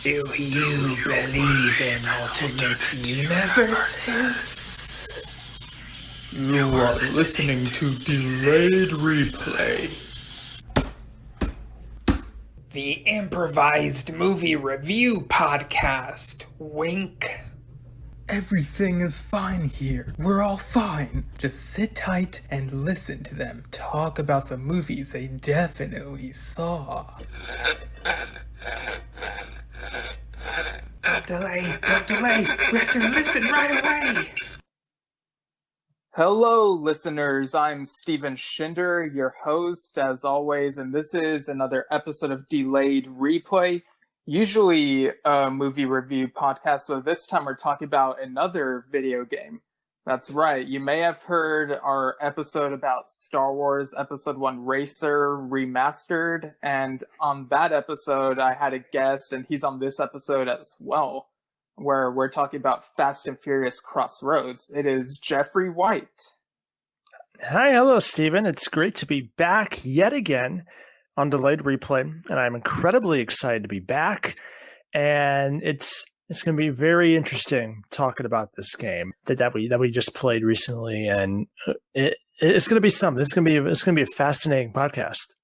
Do you believe in alternate universes? You are listening to Delayed Replay. The improvised movie review podcast. Wink. Everything is fine here. We're all fine. Just sit tight and listen to them talk about the movies they definitely saw. Don't delay. We have to listen right away. Hello, listeners. I'm Steven Schinder, your host, as always, and this is another episode of Delayed Replay, usually a movie review podcast, but this time we're talking about another video game. That's right. You may have heard our episode about Star Wars Episode 1 Racer Remastered, and on that episode, I had a guest, and he's on this episode as well, where we're talking about Fast and Furious Crossroads. It is Jeffery White. Hi, hello, Steven. It's great to be back yet again on Delayed Replay, and I'm incredibly excited to be back. And it's going to be very interesting talking about this game that we just played recently, and it's going to be something. It's going to be a fascinating podcast.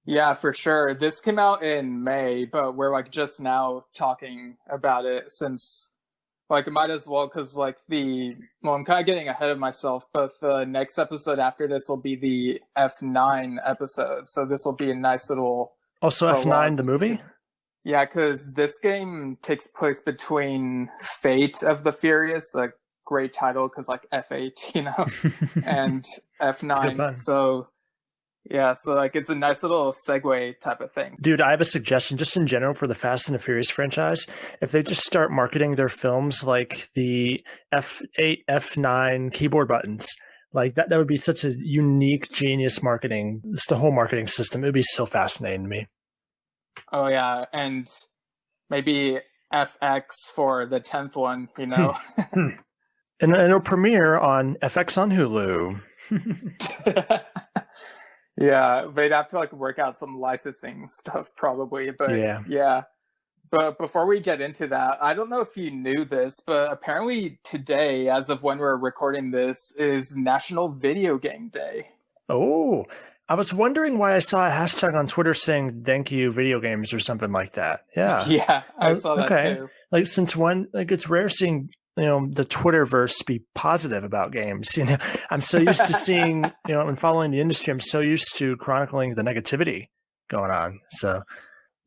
Yeah, for sure. This came out in May, but we're just now talking about it since it might as well, because I'm kind of getting ahead of myself, but the next episode after this will be the F9 episode, so this will be a nice little Also F9 the movie? Yeah, because this game takes place between Fate of the Furious, a great title because F8, and F9. So yeah, so it's a nice little segue type of thing. Dude, I have a suggestion just in general for the Fast and the Furious franchise. If they just start marketing their films like the F8, F9 keyboard buttons, that would be such a unique, genius marketing. It's the whole marketing system. It would be so fascinating to me. Oh yeah, and ってFX for the 10th one, And it'll premiere on FX on Hulu. Yeah, they'd have to work out some licensing stuff probably, but yeah. But before we get into that, I don't know if you knew this, but apparently today, as of when we're recording this, is National Video Game Day. Oh, I was wondering why I saw a hashtag on Twitter saying "Thank you, video games" or something like that. Yeah, yeah, I saw that too. Since when? It's rare seeing the Twitterverse be positive about games. I'm so used to seeing and following the industry. I'm so used to chronicling the negativity going on. So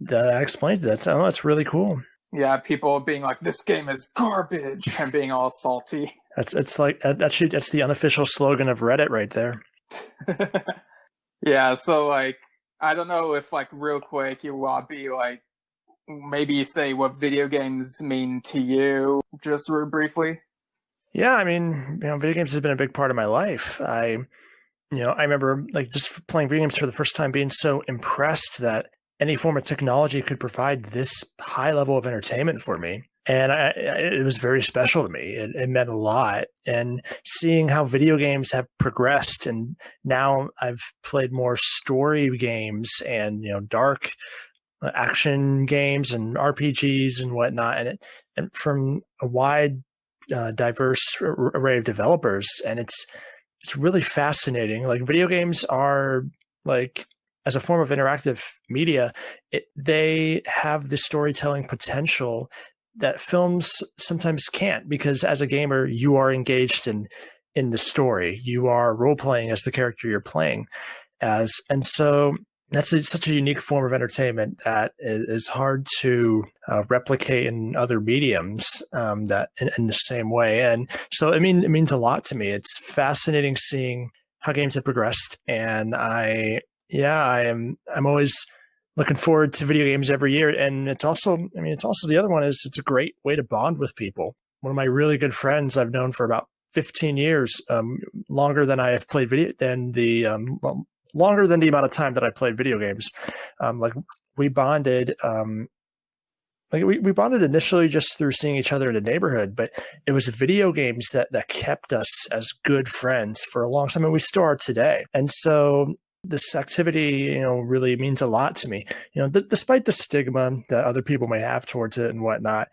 that explains that. So that's really cool. Yeah, people being like, "This game is garbage," and being all salty. That's the unofficial slogan of Reddit right there. Yeah, so I don't know if real quick you want to be maybe say what video games mean to you, just real briefly. Yeah, I mean, video games has been a big part of my life. I remember just playing video games for the first time, being so impressed that any form of technology could provide this high level of entertainment for me. And it was very special to me. It meant a lot. And seeing how video games have progressed, and now I've played more story games and dark action games and RPGs and whatnot, and from a wide, diverse array of developers, and it's really fascinating. Video games are as a form of interactive media, they have the storytelling potential that films sometimes can't, because as a gamer, you are engaged in the story. You are role-playing as the character you're playing as. And so that's such a unique form of entertainment that is hard to replicate in other mediums that in the same way. And so it means a lot to me. It's fascinating seeing how games have progressed. And I'm always looking forward to video games every year. And it's also the other one is it's a great way to bond with people. One of my really good friends I've known for about 15 years, longer than I have played longer than the amount of time that I played video games. We bonded, we bonded initially just through seeing each other in the neighborhood, but it was video games that kept us as good friends for a long time, and we still are today. And so this activity, really means a lot to me. Despite the stigma that other people may have towards it and whatnot,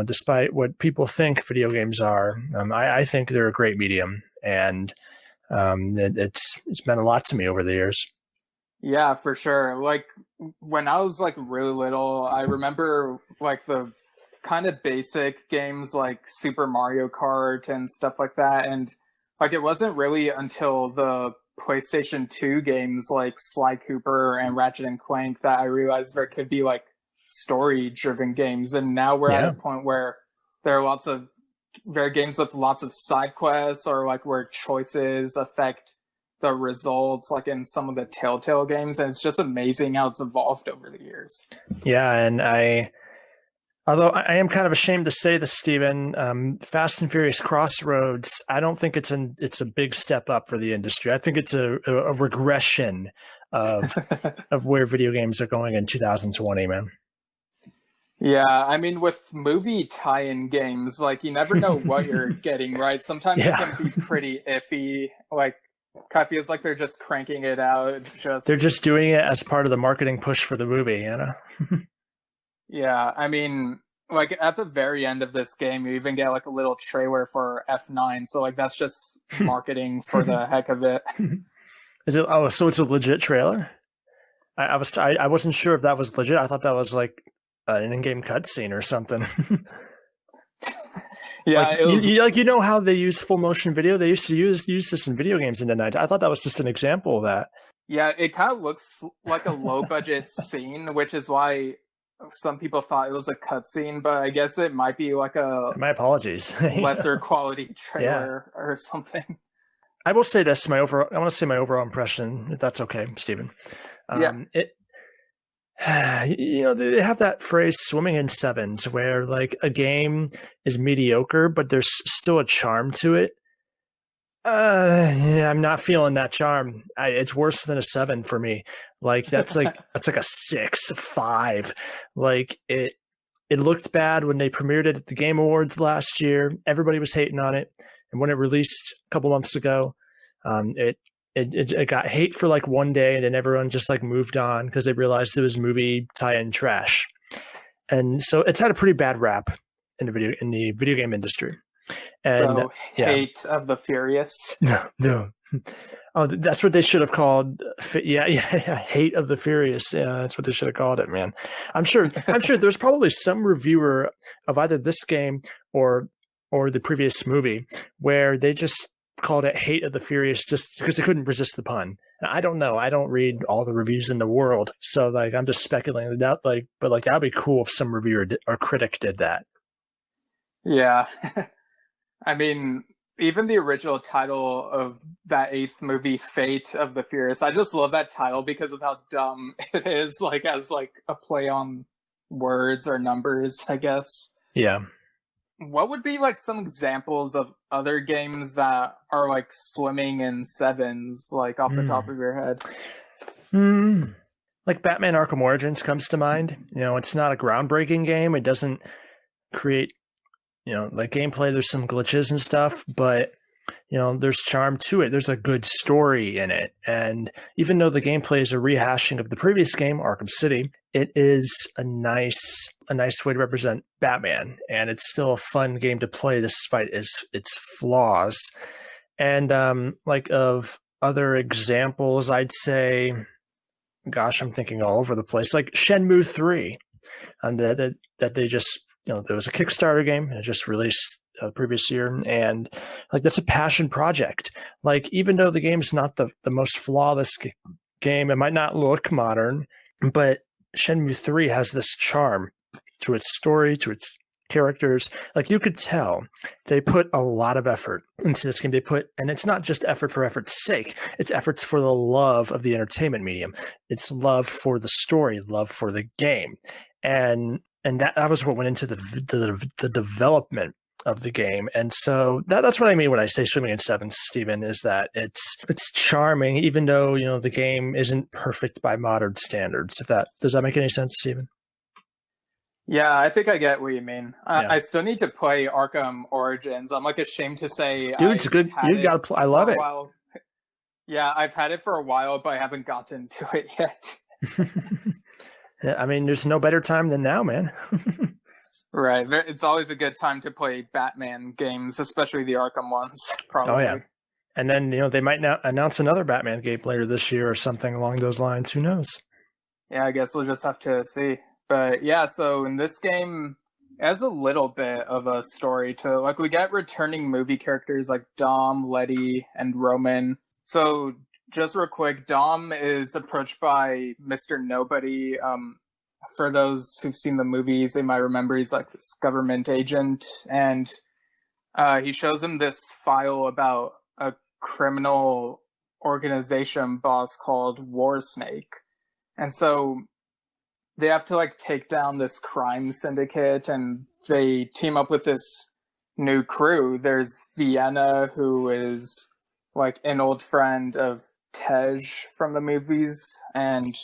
despite what people think video games are, I think they're a great medium, and it's meant a lot to me over the years. Yeah, for sure. Like when I was like really little, I remember like the kind of basic games like Super Mario Kart and stuff like that. And like it wasn't really until the PlayStation 2 games like Sly Cooper and Ratchet and Clank that I realized there could be like story driven games. And now we're at a point where there are there are games with lots of side quests, or like where choices affect the results, like in some of the Telltale games. And it's just amazing how it's evolved over the years. Yeah, and although I am kind of ashamed to say this, Stephen, Fast and Furious Crossroads, I don't think it's a big step up for the industry. I think it's a regression of of where video games are going in 2020, man. Yeah, I mean, with movie tie-in games, like you never know what you're getting, right? Sometimes it can be pretty iffy. Like, kind of feels like they're just cranking it out. They're just doing it as part of the marketing push for the movie, Yeah, I mean, like at the very end of this game, you even get like a little trailer for F9. So like that's just marketing for the heck of it. Is it? Oh, so it's a legit trailer? I wasn't sure if that was legit. I thought that was like an in-game cutscene or something. Yeah, like, it was... you know how they use full motion video? They used to use this in video games in the 90s. I thought that was just an example of that. Yeah, it kind of looks like a low budget scene, which is why some people thought it was a cutscene, but I guess it might be like my apologies, lesser quality trailer or something. I will say this: I want to say my overall impression, if that's okay, Stephen. They have that phrase "swimming in sevens," where like a game is mediocre, but there's still a charm to it. I'm not feeling that charm. It's worse than a 7 for me. Like that's like a 6, 5. Like it looked bad when they premiered it at the Game Awards last year. Everybody was hating on it, and when it released a couple months ago, it got hate for like one day, and then everyone just like moved on because they realized it was movie tie-in trash. And so it's had a pretty bad rap in the video game industry. And so hate of the Furious. No. Oh, that's what they should have called. Hate of the Furious. Yeah, that's what they should have called it, man. I'm sure there's probably some reviewer of either this game or the previous movie where they just called it Hate of the Furious just because they couldn't resist the pun. And I don't know. I don't read all the reviews in the world, so like I'm just speculating that. But that'd be cool if some reviewer or critic did that. Yeah. I mean, even the original title of that 8th movie, Fate of the Furious, I just love that title because of how dumb it is, like as like a play on words or numbers, I guess. Yeah. What would be like some examples of other games that are like swimming in sevens, like off the top of your head? Like Batman Arkham Origins comes to mind. It's not a groundbreaking game. It doesn't create like gameplay, there's some glitches and stuff, but there's charm to it. There's a good story in it. And even though the gameplay is a rehashing of the previous game, Arkham City, it is a nice way to represent Batman. And it's still a fun game to play despite its flaws. And like of other examples, I'd say, gosh, I'm thinking all over the place, like Shenmue 3. And that they just there was a Kickstarter game and it just released the previous year, and like that's a passion project. Like even though the game's not the most flawless game, it might not look modern, but Shenmue 3 has this charm to its story, to its characters. Like you could tell they put a lot of effort into this game. And it's not just effort for effort's sake. It's efforts for the love of the entertainment medium. It's love for the story, love for the game, and that was what went into the development of the game. And so that's what I mean when I say swimming in sevens, Stephen, is that it's charming, even though the game isn't perfect by modern standards. Does that make any sense, Stephen? Yeah, I think I get what you mean. I still need to play Arkham Origins. I'm like ashamed to say, dude, it's good. You gotta play. I love it. Yeah, I've had it for a while, but I haven't gotten to it yet. Yeah, I mean, there's no better time than now, man. Right. It's always a good time to play Batman games, especially the Arkham ones, Oh yeah. probably. And then, they might now announce another Batman game later this year or something along those lines. Who knows? Yeah, I guess we'll just have to see. But yeah, so in this game, it has a little bit of a story to it. Like, we get returning movie characters like Dom, Letty, and Roman. So just real quick, Dom is approached by Mr. Nobody. For those who've seen the movies, they might remember he's like this government agent, and he shows him this file about a criminal organization boss called War Snake. And so they have to like take down this crime syndicate, and they team up with this new crew. There's Vienna, who is like an old friend of Tej from the movies, and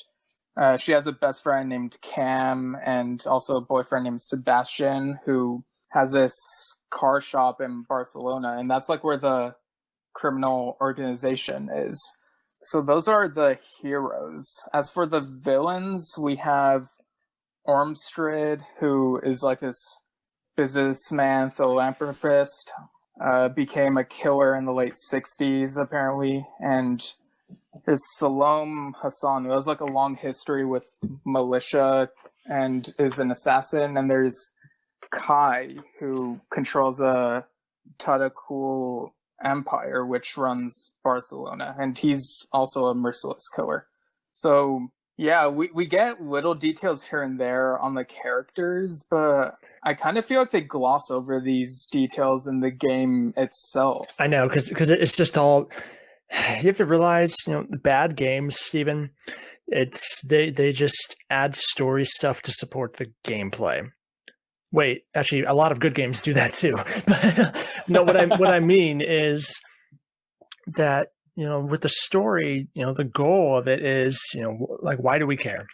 she has a best friend named Cam, and also a boyfriend named Sebastian, who has this car shop in Barcelona, and that's like where the criminal organization is. So those are the heroes. As for the villains, we have Ormstrad, who is like this businessman philanthropist, became a killer in the late 60s, apparently. And there's Salom Hassan, who has like a long history with militia and is an assassin. And there's Kai, who controls a Tadakul empire, which runs Barcelona, and he's also a merciless killer. So yeah, we get little details here and there on the characters, but I kind of feel like they gloss over these details in the game itself. I know, because it's just all, you have to realize, the bad games, Steven, it's they just add story stuff to support the gameplay. Wait, actually, a lot of good games do that too. But no, what I mean is that, with the story, the goal of it is, like, why do we care?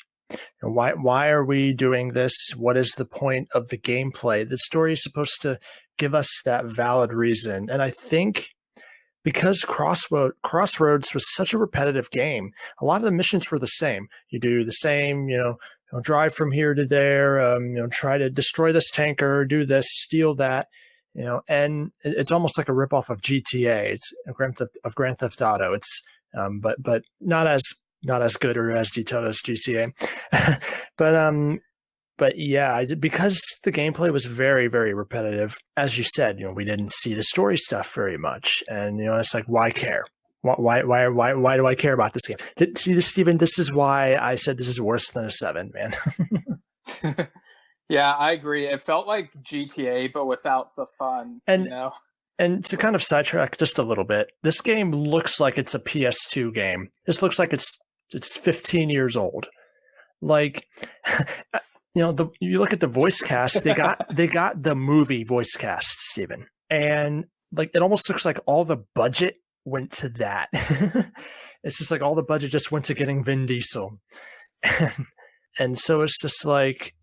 Why are we doing this? What is the point of the gameplay? The story is supposed to give us that valid reason. And I think because Crossroads was such a repetitive game, a lot of the missions were the same. You do the same, drive from here to there, try to destroy this tanker, do this, steal that, and it's almost like a ripoff of GTA. It's a Grand Theft Auto. It's, but not as good or as detailed as GTA. But yeah, because the gameplay was very, very repetitive, as you said, we didn't see the story stuff very much, and it's like, why care? Why do I care about this game? See, Steven, this is why I said this is worse than a 7, man. Yeah, I agree. It felt like GTA, but without the fun, And to kind of sidetrack just a little bit, this game looks like it's a PS2 game. This looks like it's 15 years old. Like, you look at the voice cast, they got the movie voice cast, Steven. And like, it almost looks like all the budget went to that. It's just like all the budget just went to getting Vin Diesel. And so it's just like,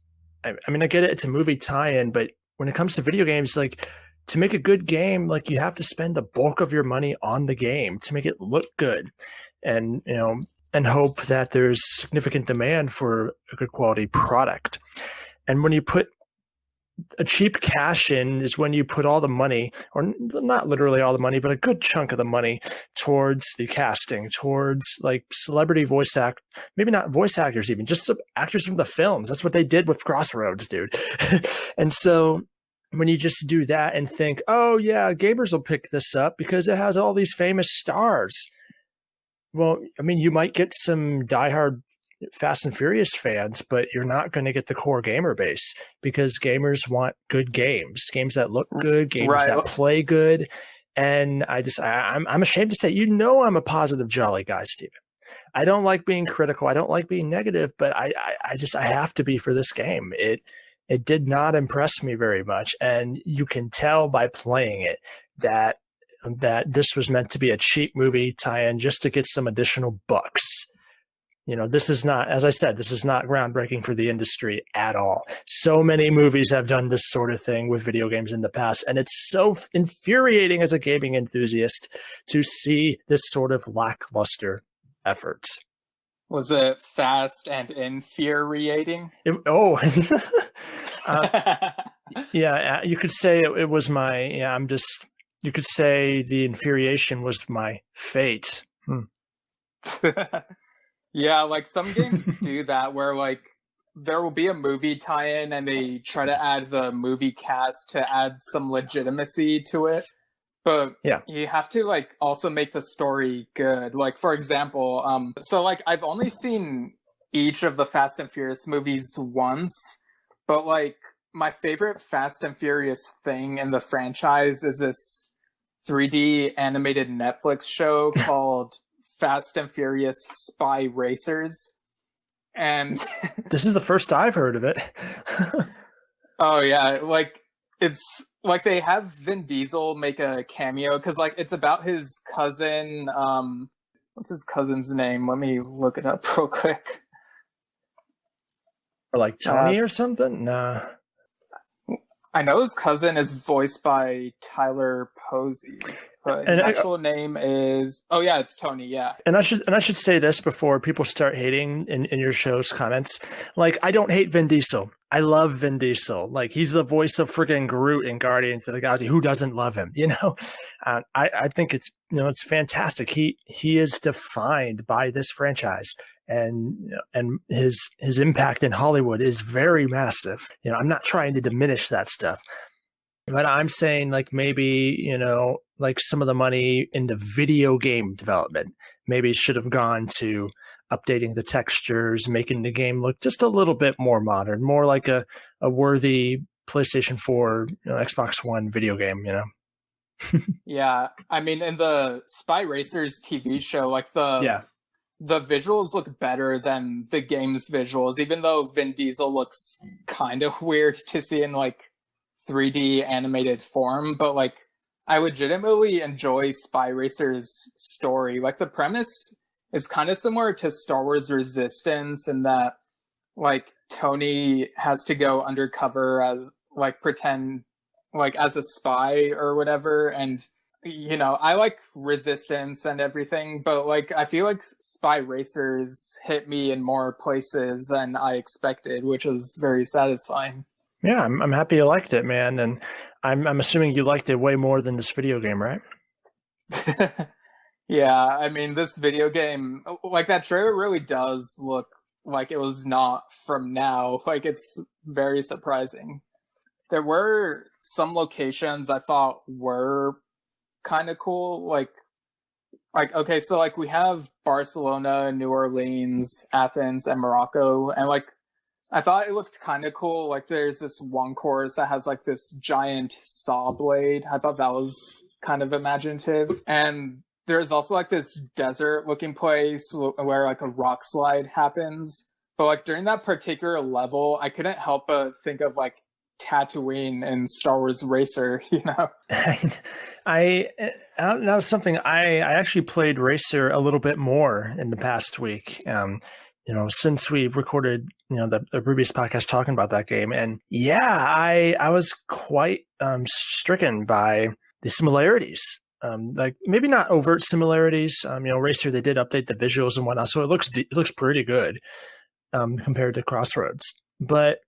I mean, I get it, it's a movie tie-in, but when it comes to video games, like, to make a good game, like, you have to spend the bulk of your money on the game to make it look good, and and hope that there's significant demand for a good quality product. And when you put a cheap cash in is when you put all the money, or not literally all the money, but a good chunk of the money towards the casting, towards like celebrity voice maybe not voice actors even, just some actors from the films. That's what they did with Crossroads, dude. And so when you just do that and think, oh yeah, gamers will pick this up because it has all these famous stars. Well, I mean, you might get some diehard Fast and Furious fans, but you're not going to get the core gamer base, because gamers want good games that look good, games that play good. And I'm ashamed to say, I'm a positive, jolly guy, Steven. I don't like being critical. I don't like being negative, but I have to be for this game. It did not impress me very much, and you can tell by playing it that this was meant to be a cheap movie tie-in just to get some additional bucks. This is not, as I said, this is not groundbreaking for the industry at all. So many movies have done this sort of thing with video games in the past, and it's so infuriating as a gaming enthusiast to see this sort of lackluster effort. Was it fast and infuriating? Yeah, you could say it was my, you could say the infuriation was my fate. Yeah, like some games do that where like there will be a movie tie-in and they try to add the movie cast to add some legitimacy to it. But yeah, you have to like also make the story good. Like for example, so like I've only seen each of the Fast and Furious movies once, but like my favorite Fast and Furious thing in the franchise is this 3D animated Netflix show called Fast and Furious Spy Racers. And this is the first I've heard of it. Oh yeah, like it's like they have Vin Diesel make a cameo because like it's about his cousin. What's his cousin's name? Let me look it up real quick. Or like Tony or something? Nah. I know his cousin is voiced by Tyler Posey. But his actual name is it's Tony, yeah. And I should say this before people start hating in your show's comments. Like, I don't hate Vin Diesel. I love Vin Diesel. Like, he's the voice of friggin' Groot in Guardians of the Galaxy. Who doesn't love him? I think it's it's fantastic. He is defined by this franchise, and his impact in Hollywood is very massive. I'm not trying to diminish that stuff. But I'm saying, like, maybe, like some of the money into video game development maybe should have gone to updating the textures, making the game look just a little bit more modern, more like a worthy PlayStation 4, Xbox One video game, Yeah, I mean, in the Spy Racers TV show, like the visuals look better than the game's visuals, even though Vin Diesel looks kind of weird to see in, like, 3D animated form, but like I legitimately enjoy Spy Racer's story. Like the premise is kind of similar to Star Wars Resistance in that like Tony has to go undercover as like pretend like as a spy or whatever, and I like Resistance and everything, but like I feel like Spy Racers hit me in more places than I expected, which was very satisfying. Yeah, I'm happy you liked it, man, and I'm assuming you liked it way more than this video game, right? Yeah, I mean, this video game, like that trailer really does look like it was not from now. Like it's very surprising. There were some locations I thought were kind of cool, like okay, so like we have Barcelona, New Orleans, Athens, and Morocco, and like I thought it looked kind of cool. Like there's this one course that has like this giant saw blade. I thought that was kind of imaginative. And there's also like this desert looking place where like a rock slide happens. But like during that particular level, I couldn't help but think of like Tatooine and Star Wars Racer, That was something I actually played Racer a little bit more in the past week. Since we recorded, the previous podcast talking about that game. And yeah, I was quite stricken by the similarities. Like maybe not overt similarities. Racer, they did update the visuals and whatnot, so it looks pretty good compared to Crossroads. But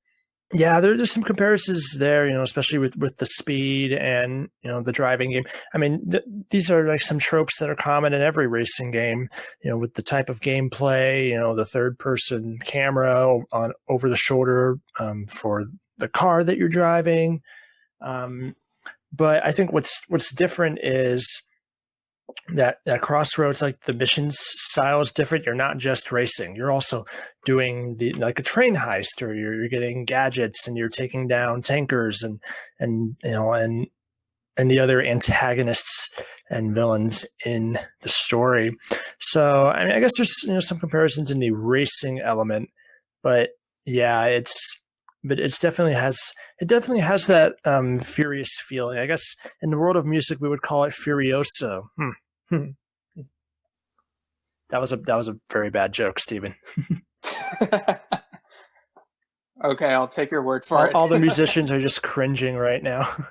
yeah, there's some comparisons there, especially with the speed and, the driving game. I mean, these are like some tropes that are common in every racing game, with the type of gameplay, the third person camera on over the shoulder for the car that you're driving. But I think what's different is that Crossroads, like the missions style is different. You're not just racing. You're also doing like a train heist, or you're getting gadgets and you're taking down tankers and the other antagonists and villains in the story. So I mean, I guess there's some comparisons in the racing element, but yeah, it definitely has that furious feeling. I guess in the world of music we would call it furioso. That was a very bad joke, Steven. Okay, I'll take your word for it. All the musicians are just cringing right now.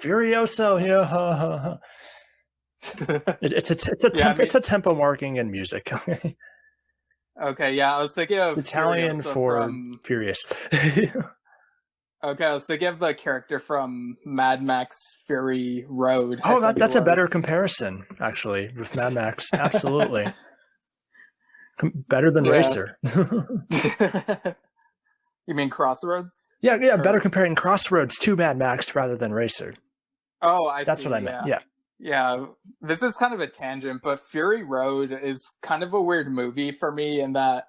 Furioso, yeah. Ha, ha, ha. It's a tempo marking in music. Okay, yeah, I was thinking of Italian Furioso for furious. Okay, I was thinking of the character from Mad Max Fury Road. Oh, that's a better comparison, actually, with Mad Max. Absolutely. Better than Racer. You mean Crossroads? Yeah, better comparing Crossroads to Mad Max rather than Racer. Oh, I see. That's what I meant, yeah. Yeah, this is kind of a tangent, but Fury Road is kind of a weird movie for me in that,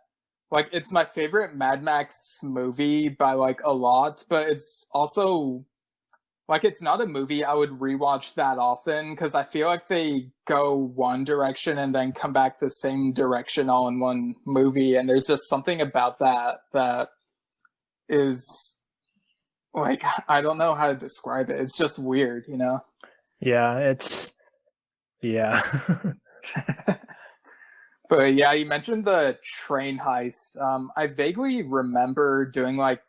like, it's my favorite Mad Max movie by, like, a lot, but it's also, like, it's not a movie I would rewatch that often, because I feel like they go one direction and then come back the same direction all in one movie, and there's just something about that is, like, I don't know how to describe it. It's just weird, you know? Yeah, But yeah, you mentioned the train heist. I vaguely remember doing like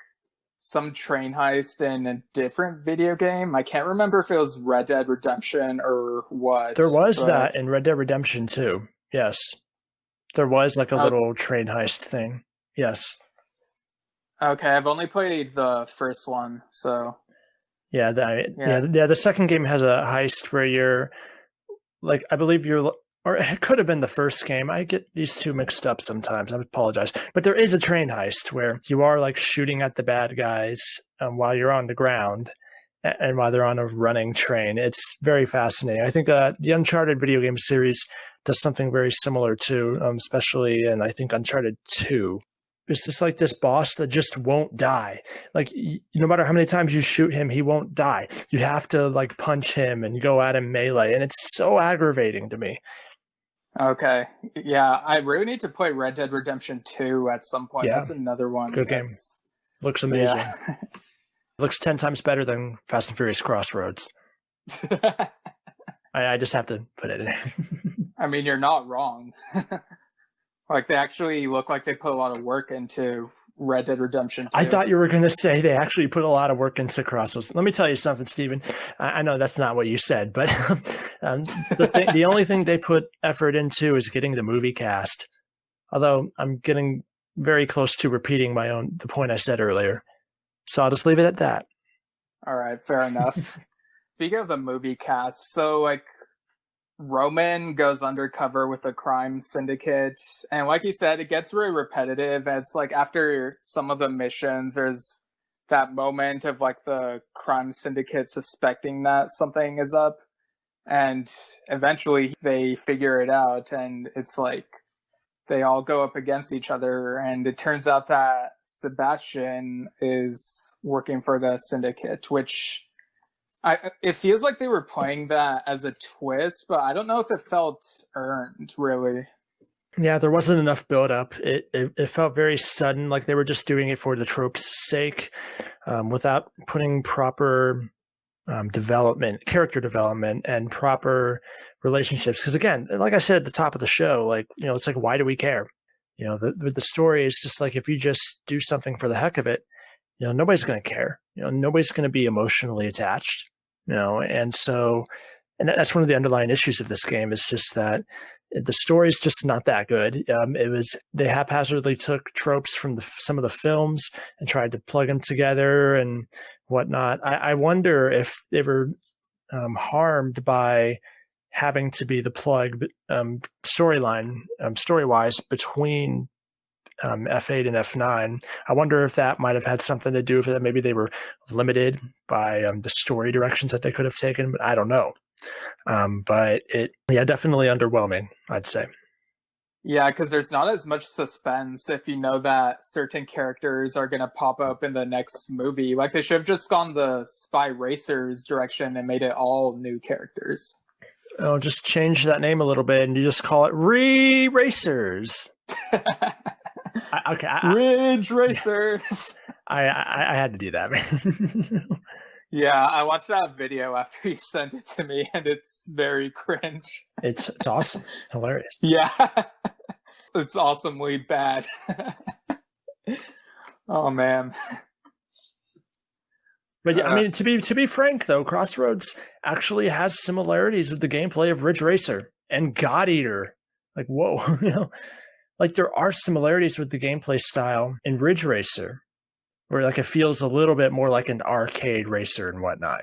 some train heist in a different video game. I can't remember if it was Red Dead Redemption or what. There was that in Red Dead Redemption 2. Yes. There was like a little train heist thing. Yes. Okay, I've only played the first one, so yeah, the second game has a heist where you're like, I believe you're, or it could have been the first game. I get these two mixed up sometimes. I apologize. But there is a train heist where you are like shooting at the bad guys while you're on the ground and while they're on a running train. It's very fascinating. I think the Uncharted video game series does something very similar too, especially in, I think, Uncharted 2. It's just like this boss that just won't die. Like, no matter how many times you shoot him, he won't die. You have to like punch him and go at him melee, and it's so aggravating to me. Okay, yeah, I really need to play Red Dead Redemption 2 at some point. Yeah. That's another one. Good game. Looks amazing. Yeah. Looks 10 times better than Fast and Furious Crossroads. I just have to put it in. I mean, you're not wrong. Like, they actually look like they put a lot of work into Red Dead Redemption 2. I thought you were going to say they actually put a lot of work into Crossroads. Let me tell you something, Steven. I know that's not what you said, but the only thing they put effort into is getting the movie cast. Although I'm getting very close to repeating the point I said earlier. So I'll just leave it at that. All right, fair enough. Speaking of the movie cast, so, like, Roman goes undercover with a crime syndicate, and like you said, it gets really repetitive. It's like after some of the missions, there's that moment of like the crime syndicate suspecting that something is up, and eventually they figure it out, and it's like they all go up against each other, and it turns out that Sebastian is working for the syndicate, which it feels like they were playing that as a twist, but I don't know if it felt earned, really. Yeah, there wasn't enough build-up. It felt very sudden, like they were just doing it for the trope's sake, without putting proper character development, and proper relationships. Because again, like I said at the top of the show, like, you know, it's like, why do we care? You know, the story is just like, if you just do something for the heck of it, you know, nobody's going to care. You know, nobody's going to be emotionally attached. You know, and that's one of the underlying issues of this game, is just that the story is just not that good. They haphazardly took tropes from some of the films and tried to plug them together and whatnot. I wonder if they were harmed by having to be the plug story-wise between F8 and F9. I wonder if that might have had something to do with it. Maybe they were limited by the story directions that they could have taken, but I don't know. But definitely underwhelming, I'd say. Yeah, because there's not as much suspense if you know that certain characters are going to pop up in the next movie. Like, they should have just gone the Spy Racers direction and made it all new characters. Oh, just change that name a little bit and you just call it Racers. Ridge Racers. I had to do that, man. Yeah, I watched that video after you sent it to me, and it's very cringe. It's awesome, hilarious. Yeah. it's awesomely bad. Oh man. But yeah, I mean, to be frank though, Crossroads actually has similarities with the gameplay of Ridge Racer and God Eater. Like, whoa, like there are similarities with the gameplay style in Ridge Racer, where like it feels a little bit more like an arcade racer and whatnot.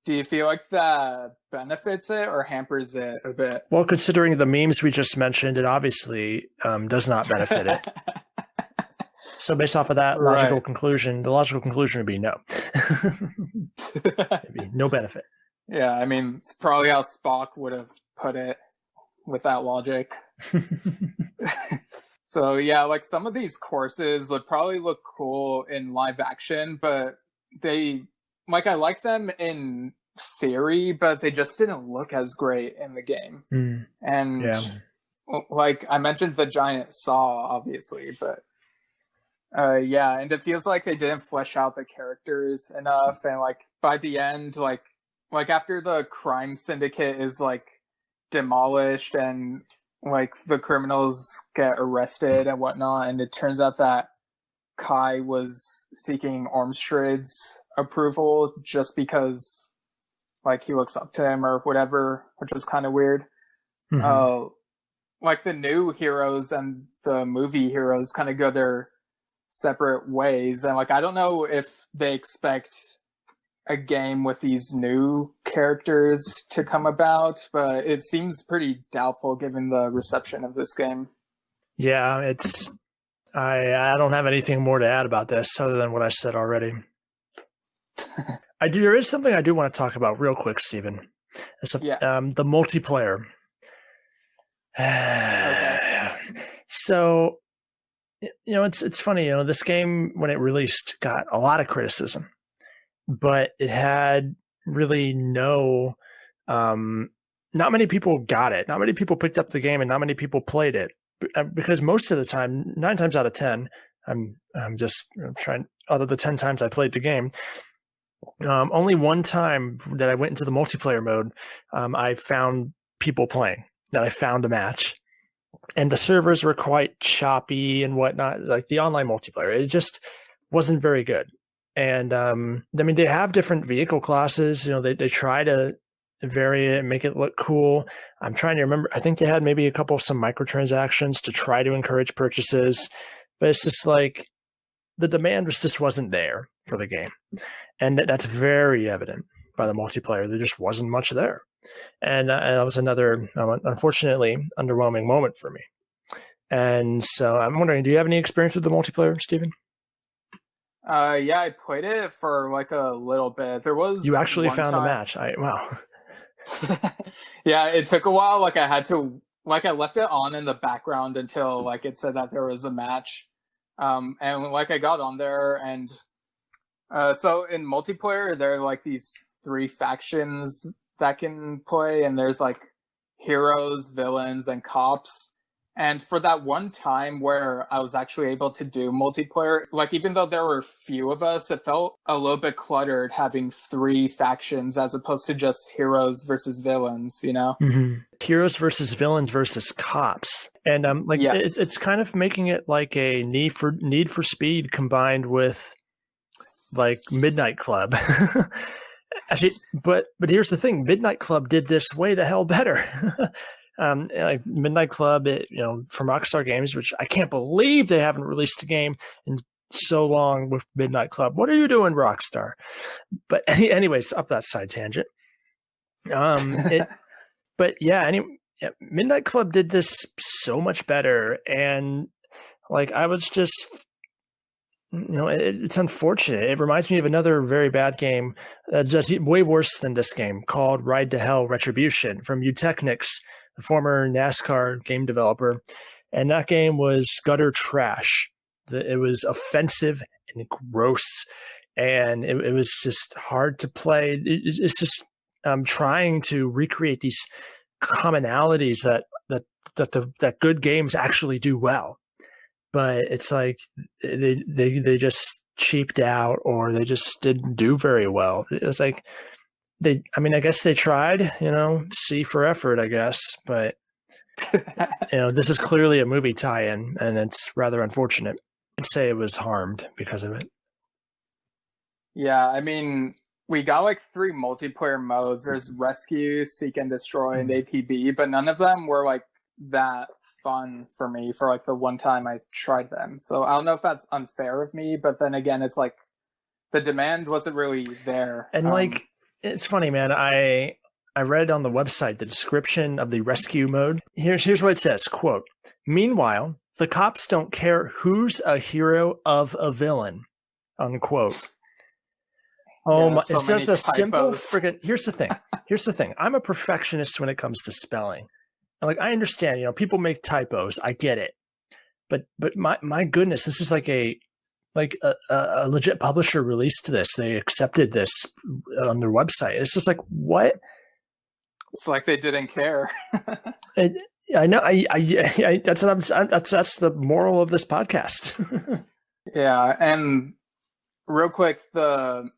Do you feel like that benefits it or hampers it a bit? Well, considering the memes we just mentioned, it obviously does not benefit it. So based off of that logical conclusion, the logical conclusion would be no. Maybe no benefit. Yeah, I mean, it's probably how Spock would have put it with that logic. So yeah, like some of these courses would probably look cool in live action, but I like them in theory, but they just didn't look as great in the game. And like I mentioned the giant saw, obviously, but yeah, and it feels like they didn't flesh out the characters enough, and like by the end, like after the crime syndicate is like demolished and like the criminals get arrested and whatnot, and it turns out that Kai was seeking Ormstrid's approval just because like he looks up to him or whatever, which is kind of weird. Like the new heroes and the movie heroes kind of go their separate ways, and like I don't know if they expect a game with these new characters to come about, but it seems pretty doubtful given the reception of this game. Yeah, it's I don't have anything more to add about this other than what I said already. There is something I do want to talk about real quick, Steven. It's the multiplayer. Okay. So it's funny, this game when it released got a lot of criticism, but it had really not many people got it. Not many people picked up the game, and not many people played it because most of the time, 9 times out of 10, I'm just trying. Out of the 10 times I played the game, only one time that I went into the multiplayer mode, I found people playing. That I found a match. And the servers were quite choppy and whatnot, like the online multiplayer. It just wasn't very good. And I mean, they have different vehicle classes. They try to vary it and make it look cool. I'm trying to remember. I think they had maybe some microtransactions to try to encourage purchases. But it's just like the demand just wasn't there for the game. And that's very evident by the multiplayer. There just wasn't much there. And that was another, unfortunately, underwhelming moment for me. And so I'm wondering, do you have any experience with the multiplayer, Steven? Yeah, I played it for like a little bit. You actually found a match. Wow. Yeah, it took a while. Like I left it on in the background until like it said that there was a match. And like I got on there, and so in multiplayer there are like these 3 factions that can play, and there's like heroes, villains, and cops. And for that one time where I was actually able to do multiplayer, like even though there were few of us, it felt a little bit cluttered having 3 factions as opposed to just heroes versus villains, Mm-hmm. Heroes versus villains versus cops. And yes. It's kind of making it like a Need for Speed combined with like Midnight Club. Actually, but here's the thing: Midnight Club did this way the hell better. Like Midnight Club, from Rockstar Games, which I can't believe they haven't released a game in so long with Midnight Club. What are you doing, Rockstar? But anyways, up that side tangent. But yeah, Midnight Club did this so much better, and like I was just. It's unfortunate. It reminds me of another very bad game that's way worse than this game called Ride to Hell Retribution from Eutechnics, the former NASCAR game developer. And that game was gutter trash. It was offensive and gross, and it was just hard to play. It's just trying to recreate these commonalities that good games actually do well. But it's like they just cheaped out, or they just didn't do very well. It's like I guess they tried, C for effort, I guess, but This is clearly a movie tie-in, and it's rather unfortunate. I'd say it was harmed because of it. Yeah, I mean, we got like 3 multiplayer modes. There's Rescue, Seek and Destroy, and APB, but none of them were like that fun for me for like the one time I tried them. So I don't know if that's unfair of me, but then again, it's like the demand wasn't really there. And like, it's funny, man. I read on the website the description of the rescue mode. Here's what it says, quote, "Meanwhile, the cops don't care who's a hero of a villain," unquote. Oh Yeah, my! so It's just many a simple typos. friggin'. Here's the thing. I'm a perfectionist when it comes to spelling. And like, I understand, people make typos. I get it. But my goodness, this is like a legit publisher released this. They accepted this on their website. It's just like, what? It's like they didn't care. I know. That's that's the moral of this podcast. Yeah, and real quick, the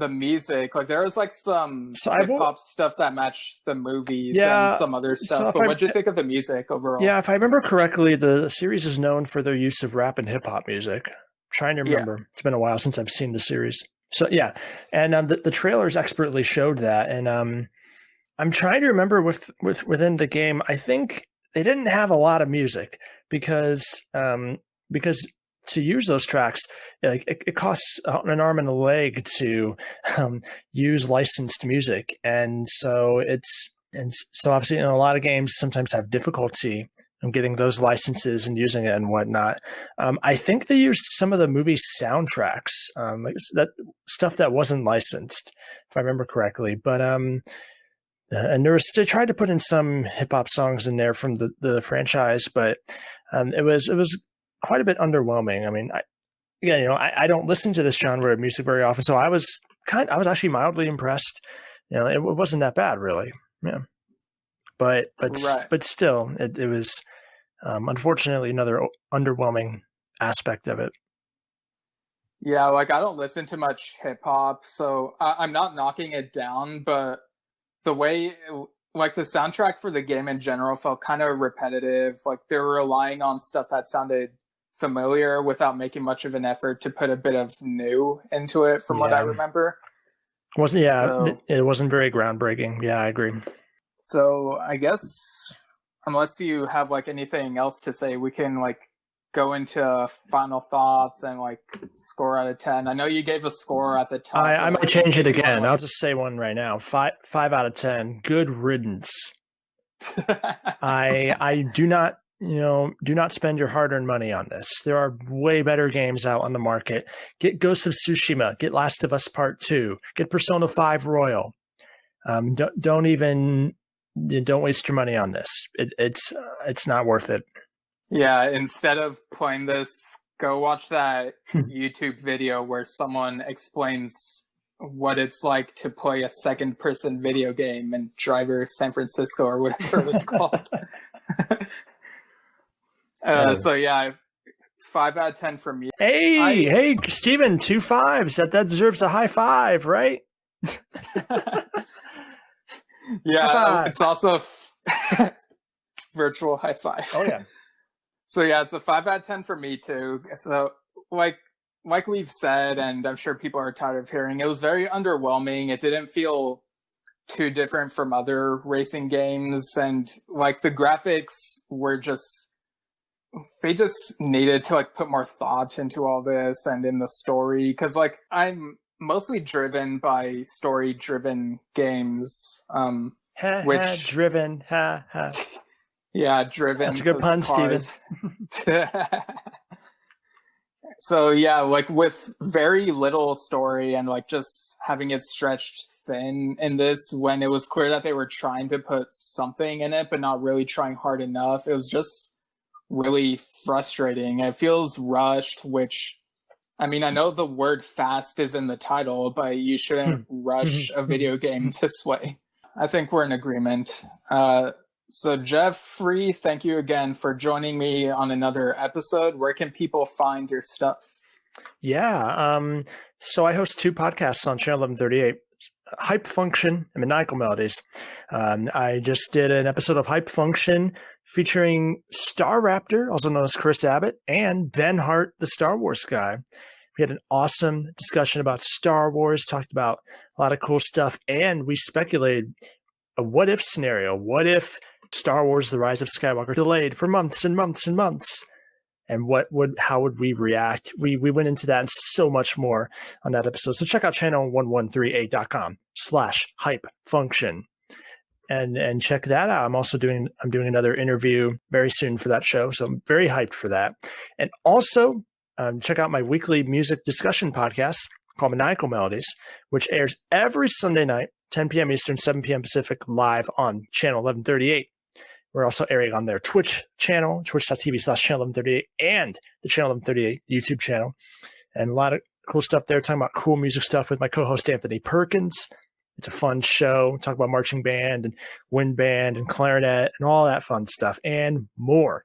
music, like there was like some hip hop stuff that matched the movies and some other stuff. But what'd you think of the music overall? Yeah, if I remember correctly, the series is known for their use of rap and hip hop music. I'm trying to remember. Yeah. It's been a while since I've seen the series. So yeah, and the trailers expertly showed that. And I'm trying to remember within the game. I think they didn't have a lot of music because to use those tracks, it costs an arm and a leg to use licensed music, and so obviously a lot of games sometimes have difficulty in getting those licenses and using it and whatnot. I think they used some of the movie soundtracks, like that stuff that wasn't licensed, if I remember correctly. But and they tried to put in some hip hop songs in there from the franchise, but it was quite a bit underwhelming. I mean, I don't listen to this genre of music very often, so I was actually mildly impressed. It wasn't that bad, really. Yeah, but still, it was unfortunately another underwhelming aspect of it. Yeah, like I don't listen to much hip hop, so I'm not knocking it down, but the way like the soundtrack for the game in general felt kind of repetitive. Like they were relying on stuff that sounded familiar without making much of an effort to put a bit of new into it, from what I remember. It wasn't very groundbreaking. Yeah, I agree. So I guess unless you have like anything else to say, we can like go into final thoughts and like score out of 10. I know you gave a score at the top. I might change it again. I'll just say one right now. 5 out of 10. Good riddance. I do not spend your hard-earned money on this. There are way better games out on the market. Get Ghost of Tsushima. Get Last of Us Part 2. Get Persona 5 Royal. Don't waste your money on this. It's not worth it. Yeah, instead of playing this, go watch that YouTube video where someone explains what it's like to play a second-person video game in Driver San Francisco or whatever it was called. So yeah, 5 out of 10 from me. Hey, Steven, 2 5s. That deserves a high five, right? Yeah, it's also virtual high five. Oh yeah. So yeah, it's a 5 out of 10 for me too. So like we've said, and I'm sure people are tired of hearing, it was very underwhelming. It didn't feel too different from other racing games, and like the graphics were they just needed to like put more thought into all this and in the story, because like I'm mostly driven by story-driven games. Driven. Yeah, driven. That's a good pun, Steven. So yeah, like with very little story and like just having it stretched thin in this, when it was clear that they were trying to put something in it but not really trying hard enough, it was just really frustrating. It feels rushed, which, I mean, I know the word fast is in the title, but you shouldn't rush a video game this way. I think we're in agreement. So Jeffrey, thank you again for joining me on another episode. Where can people find your stuff? Yeah, so I host 2 podcasts on Channel 1138, Hype Function and Maniacal Melodies. I just did an episode of Hype Function featuring Star Raptor, also known as Chris Abbott, and Ben Hart, the Star Wars guy. We had an awesome discussion about Star Wars, talked about a lot of cool stuff, and we speculated a what-if scenario. What if Star Wars The Rise of Skywalker delayed for months and months and months? And how would we react? We went into that and so much more on that episode. So check out channel1138.com/hype function and check that out. I'm doing another interview very soon for that show. So I'm very hyped for that. And also check out my weekly music discussion podcast called Maniacal Melodies, which airs every Sunday night, 10 p.m. Eastern, 7 p.m. Pacific, live on channel 1138. We're also airing on their Twitch channel, twitch.tv/channel1138, and the Channel 1138 YouTube channel. And a lot of cool stuff there, talking about cool music stuff with my co-host Anthony Perkins. It's a fun show. Talk about marching band and wind band and clarinet and all that fun stuff and more.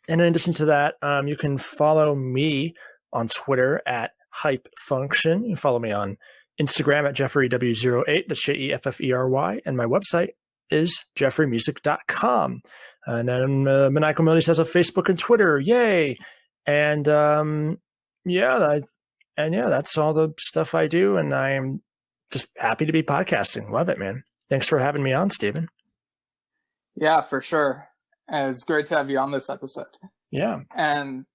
And in addition to that, you can follow me on Twitter at Hype Function. You can follow me on Instagram at JeffreyW08. That's JEFFERY. And my website is jeffreymusic.com. And then Maniacal Melodies has a Facebook and Twitter. Yay! And that's all the stuff I do. And I'm just happy to be podcasting. Love it, man. Thanks for having me on, Steven. Yeah, for sure. And it's great to have you on this episode. Yeah. And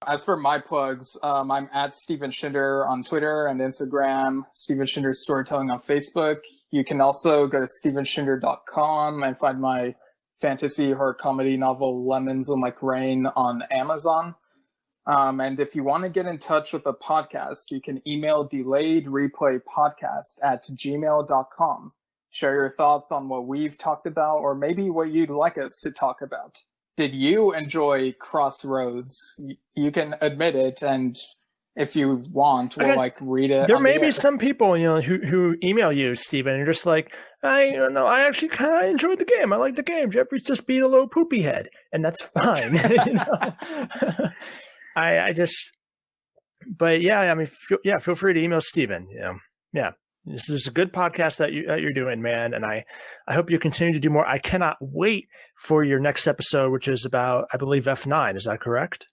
as for my plugs, I'm at Steven Schinder on Twitter and Instagram, Steven Schinder Storytelling on Facebook. You can also go to stevenschinder.com and find my fantasy horror comedy novel Lemons Like Rain on Amazon. And if you want to get in touch with the podcast, you can email delayedreplaypodcast@gmail.com. Share your thoughts on what we've talked about, or maybe what you'd like us to talk about. Did you enjoy Crossroads? You can admit it, and if you want, we'll read it. There may be some people, who email you, Steven, and you're just like, I actually kind of enjoyed the game. I like the game. Jeffrey's just being a little poopy head, and that's fine. Feel free to email Steven. Yeah. This is a good podcast that you're doing, man, and I hope you continue to do more. I cannot wait for your next episode, which is about, I believe, F9. Is that correct?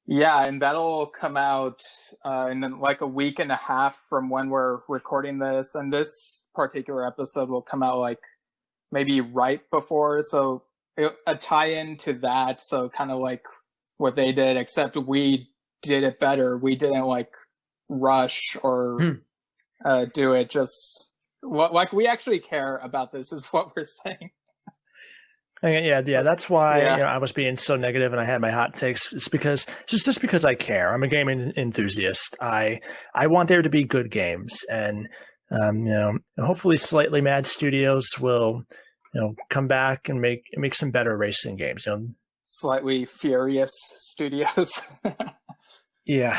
Yeah, and that'll come out in like a week and a half from when we're recording this, and this particular episode will come out like maybe right before, so a tie-in to that, so kind of like what they did, except we did it better. We didn't like rush or do it just like we actually care about this is what we're saying. Yeah. That's why I was being so negative and I had my hot takes. It's just because I care. I'm a gaming enthusiast. I want there to be good games, and hopefully Slightly Mad Studios will come back and make some better racing games. Slightly Furious Studios. Yeah.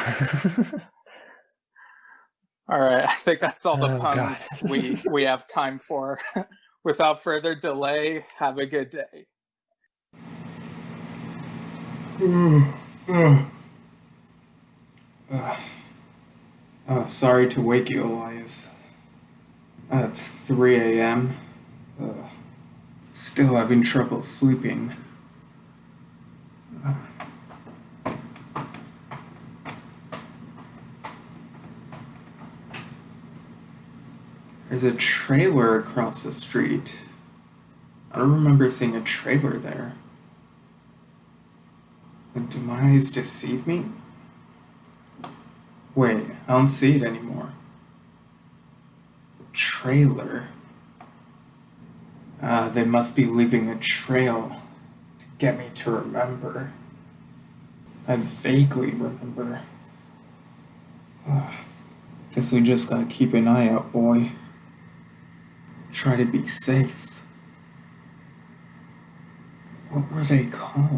All right, I think that's all the puns we have time for. Without further delay, have a good day. Sorry to wake you, Elias. It's 3 a.m. Still having trouble sleeping. There's a trailer across the street. I don't remember seeing a trailer there. Do my eyes deceive me? Wait, I don't see it anymore. Trailer. They must be leaving a trail to get me to remember. I vaguely remember. Guess we just gotta keep an eye out, boy. Try to be safe. What were they called?